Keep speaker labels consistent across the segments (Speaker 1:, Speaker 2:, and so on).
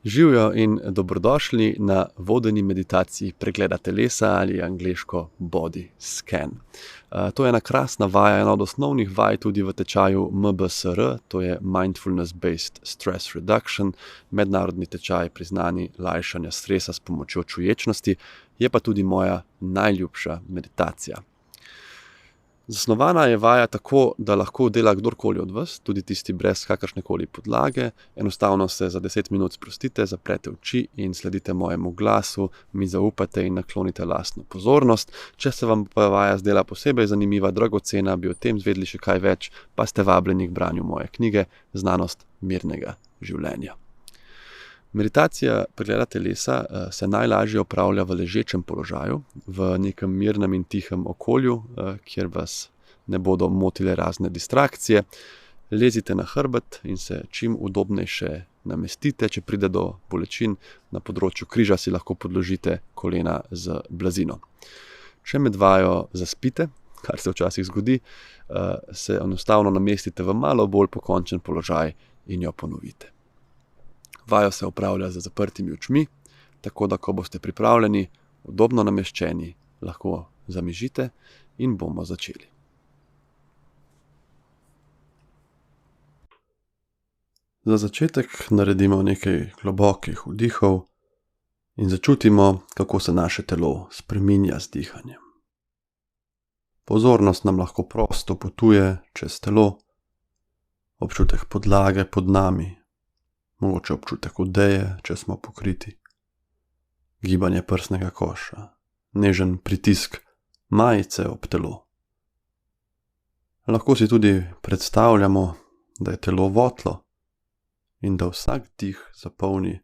Speaker 1: Živijo in dobrodošli na vodeni meditaciji pregleda telesa ali angleško body scan. To je ena krasna vaja, ena od osnovnih vaj tudi v tečaju MBSR, to je Mindfulness Based Stress Reduction, mednarodni tečaj priznani lajšanja stresa s pomočjo čuječnosti, je pa tudi moja najljubša meditacija. Zasnovana je vaja tako, da lahko dela kdorkoli od vas, tudi tisti brez kakršnekoli podlage. Enostavno se za 10 minut sprostite, zaprete oči in sledite mojemu glasu, mi zaupate in naklonite lastno pozornost. Če se vam pa vaja zdela posebej zanimiva, dragocena, bi o tem zvedeli še kaj več, pa ste vabljeni k branju moje knjige Znanost mirnega življenja. Meditacija pregleda telesa se najlažje opravlja v ležečem položaju, v nekem mirnem in tihem okolju, kjer vas ne bodo motile razne distrakcije. Lezite na hrbet in se čim udobnejše namestite. Če pride do bolečin na področju križa, si lahko podložite kolena z blazino. Če med vajo zaspite, kar se včasih zgodi, se enostavno namestite v malo bolj pokončen položaj in jo ponovite. Vajo se opravlja z zaprtimi očmi, tako da ko boste pripravljeni, udobno nameščeni, lahko zamižite in bomo začeli. Za začetek naredimo nekaj globokih vdihov in začutimo, kako se naše telo spreminja z dihanjem. Pozornost nam lahko prosto potuje čez telo, občutek podlage pod nami, mogoče občutek odeje, če smo pokriti, gibanje prsnega koša, nežen pritisk majice ob telo. Lahko si tudi predstavljamo, da je telo votlo in da vsak dih zapolni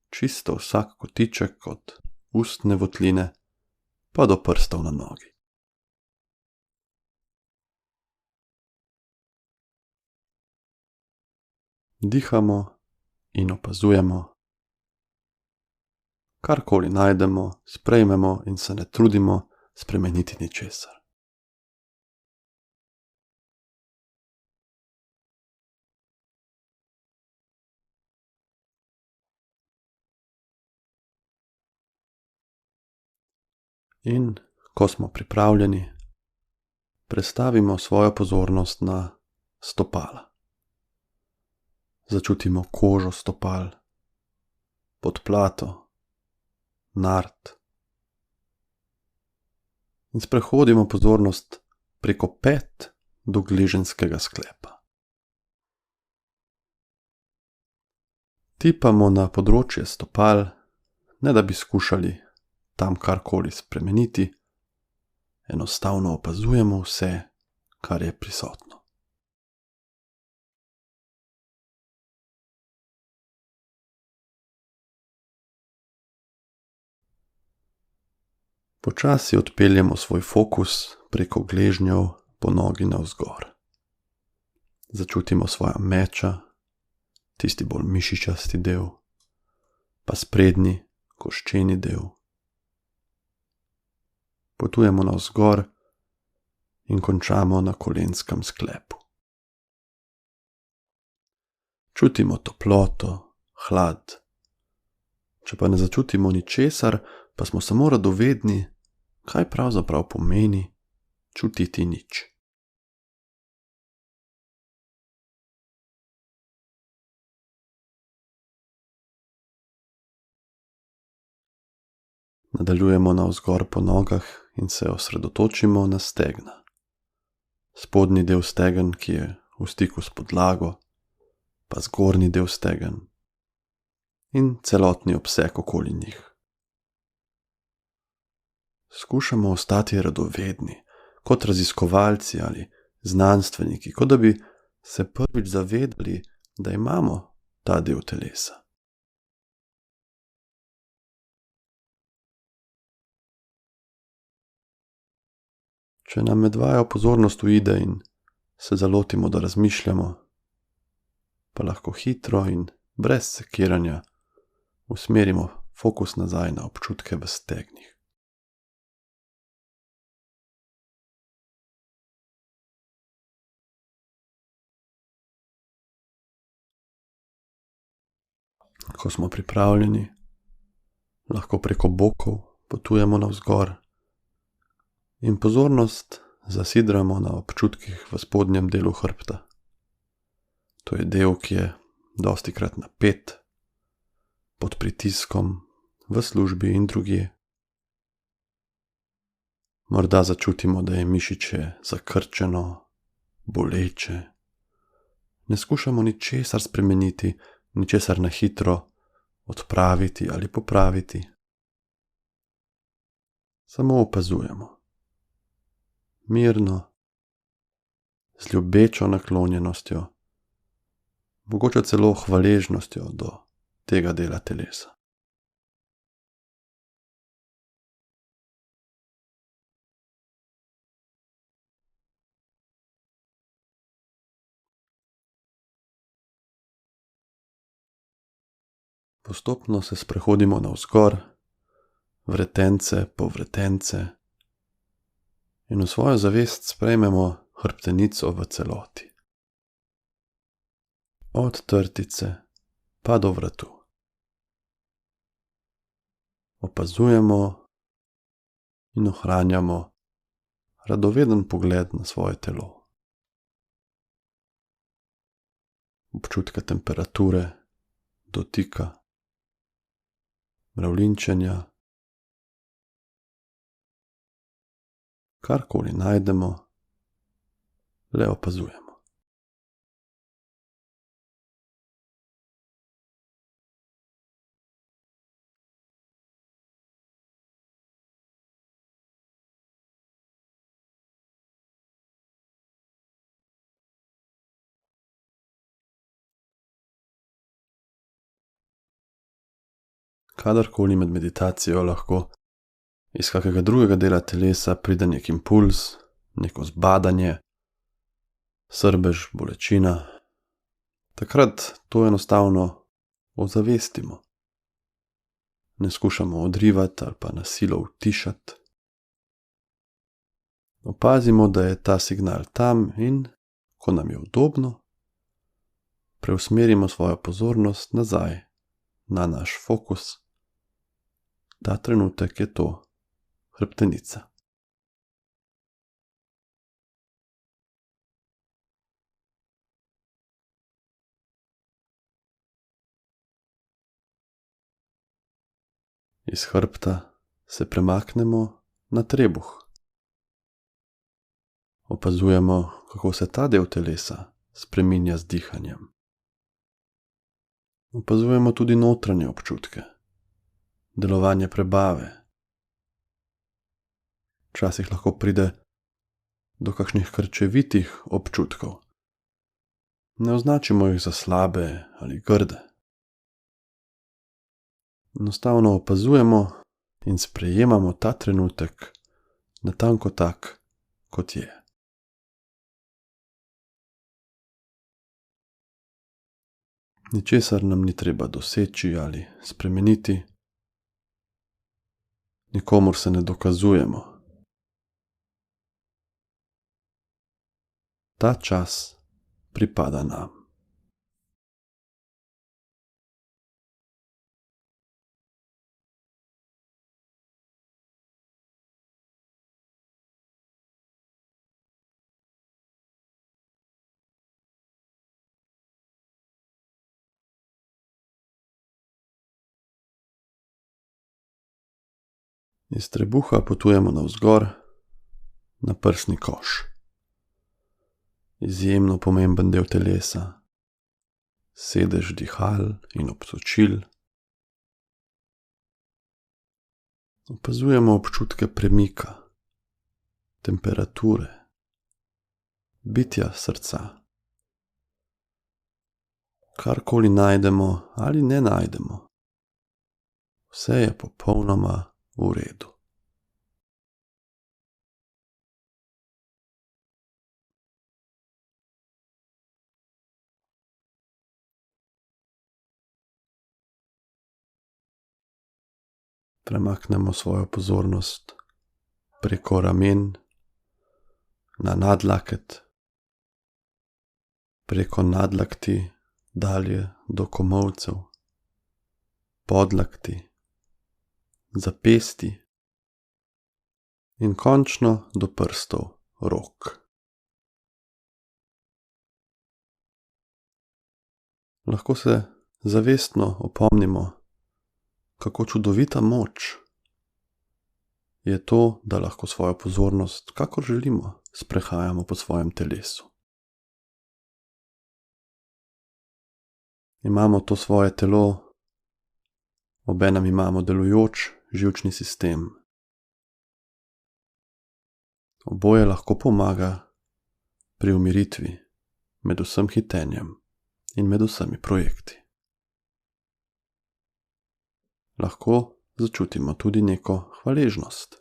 Speaker 1: čisto vsak kotiček od ustne votline pa do prstov na nogi. Dihamo in opazujemo. Karkoli najdemo, sprejmemo in se ne trudimo spremeniti ničesar. In ko smo pripravljeni, prestavimo svojo pozornost na stopala. Začutimo kožo stopal, podplato, nart. In sprehodimo pozornost preko pet do gleženjskega sklepa. Tipamo na področje stopal, ne da bi skušali tam karkoli spremeniti, enostavno opazujemo vse, kar je prisotno. Počasi odpeljemo svoj fokus preko gležnjev po nogi navzgor. Začutimo svoja meča, tisti bolj mišičasti del, pa sprednji, koščeni del. Potujemo navzgor in končamo na kolenskem sklepu. Čutimo toploto, hlad. Če pa ne začutimo ničesar, pa smo samo radovedni, kaj pravzaprav pomeni čutiti nič. Nadaljujemo navzgor po nogah in se osredotočimo na stegna. Spodnji del stegen, ki je v stiku s podlago, pa zgornji del stegen in celotni obseg okoli njih. Skušamo ostati radovedni, kot raziskovalci ali znanstveniki, kot da bi se prvič zavedali, da imamo ta del telesa. Če nam med vajo pozornost uide in se zalotimo, da razmišljamo, pa lahko hitro in brez sekiranja usmerimo fokus nazaj na občutke v stegnih. Ko smo pripravljeni, lahko preko bokov potujemo navzgor in pozornost zasidramo na občutkih v spodnjem delu hrbta. To je del, ki je dostikrat napet, pod pritiskom, v službi in drugje. Morda začutimo, da je mišiče zakrčeno, boleče. Ne skušamo ničesar spremeniti, ničesar na hitro odpraviti ali popraviti. Samo opazujemo. Mirno, z ljubečo naklonjenostjo, mogoče celo hvaležnostjo do tega dela telesa. Postopno se sprehodimo navzgor, vretence po vretence in v svojo zavest sprejmemo hrbtenico v celoti. Od trtice pa do vratu. Opazujemo in ohranjamo radoveden pogled na svoje telo. Občutka temperature, dotika, mravljinčenja. Karkoli najdemo, le opazujemo. Kadarkoli med meditacijo lahko iz kakega drugega dela telesa pride nek impuls, neko zbadanje, srbež, bolečina. Takrat to enostavno ozavestimo. Ne skušamo odrivati ali pa na silo utišati. Opazimo, da je ta signal tam in, ko nam je udobno, preusmerimo svojo pozornost nazaj na naš fokus. Ta trenutek je to hrbtenica. Iz hrbta se premaknemo na trebuh. Opazujemo, kako se ta del telesa spreminja z dihanjem. Opazujemo tudi notranje občutke, delovanje prebave. Včasih lahko pride do kakšnih krčevitih občutkov. Ne označimo jih za slabe ali grde. Enostavno opazujemo in sprejemamo ta trenutek natanko tak, kot je. Ničesar nam ni treba doseči ali spremeniti. Nikomur se ne dokazujemo. Ta čas pripada nam. Iz trebuha potujemo navzgor na prsni koš. Izjemno pomemben del telesa, sedež dihal in obtočil. Opazujemo občutke premika, temperature, bitja srca. Karkoli najdemo ali ne najdemo, vse je popolnoma v redu. Premaknemo svojo pozornost preko ramen na nadlaket, preko nadlakti dalje do komolcev, podlakti, zapesti in končno do prstov rok. Lahko se zavestno opomnimo, kako čudovita moč je to, da lahko svojo pozornost, kakor želimo, sprehajamo po svojem telesu. Imamo to svoje telo, obenem imamo delujoč živčni sistem. Oboje lahko pomaga pri umiritvi med vsem hitenjem in med vsemi projekti. Lahko začutimo tudi neko hvaležnost,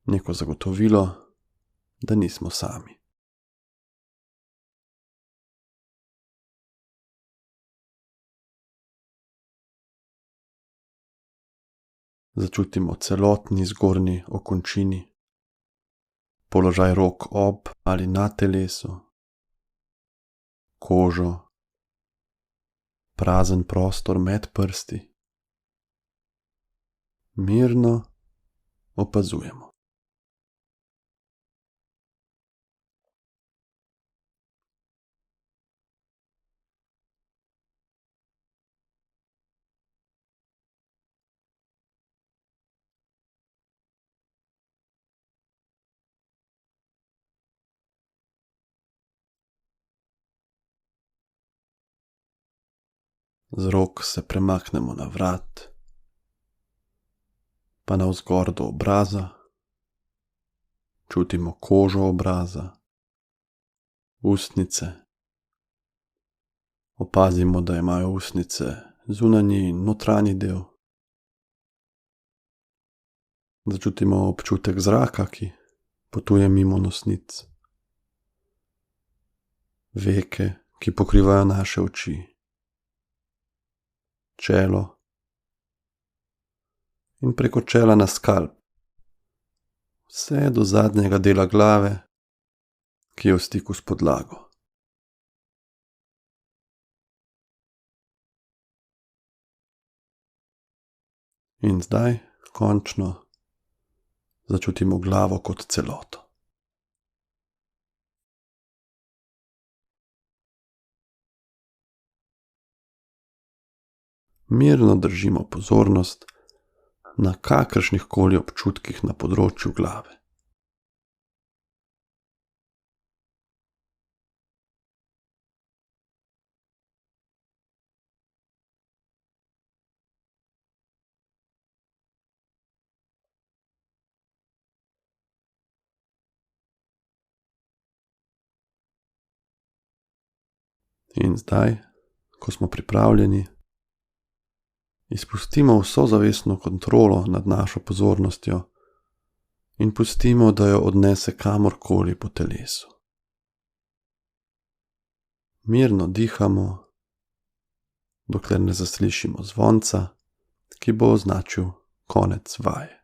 Speaker 1: neko zagotovilo, da nismo sami. Začutimo celotni zgornji okončini, položaj rok ob ali na telesu, kožo, prazen prostor med prsti. Mirno opazujemo. Z rok se premaknemo na vrat, pa navzgor do obraza. Čutimo kožo obraza, ustnice. Opazimo, da imajo ustnice zunanji in notranji del. Začutimo občutek zraka, ki potuje mimo nosnic. Veke, ki pokrivajo naše oči. Čelo in preko čela na skalp, vse do zadnjega dela glave, ki je v stiku s podlago. In zdaj končno začutimo glavo kot celoto. Mirno držimo pozornost na kakršnih koli občutkih na področju glave. In zdaj, ko smo pripravljeni, izpustimo vso zavestno kontrolo nad našo pozornostjo in pustimo, da jo odnese kamorkoli po telesu. Mirno dihamo, dokler ne zaslišimo zvonca, ki bo označil konec vaje.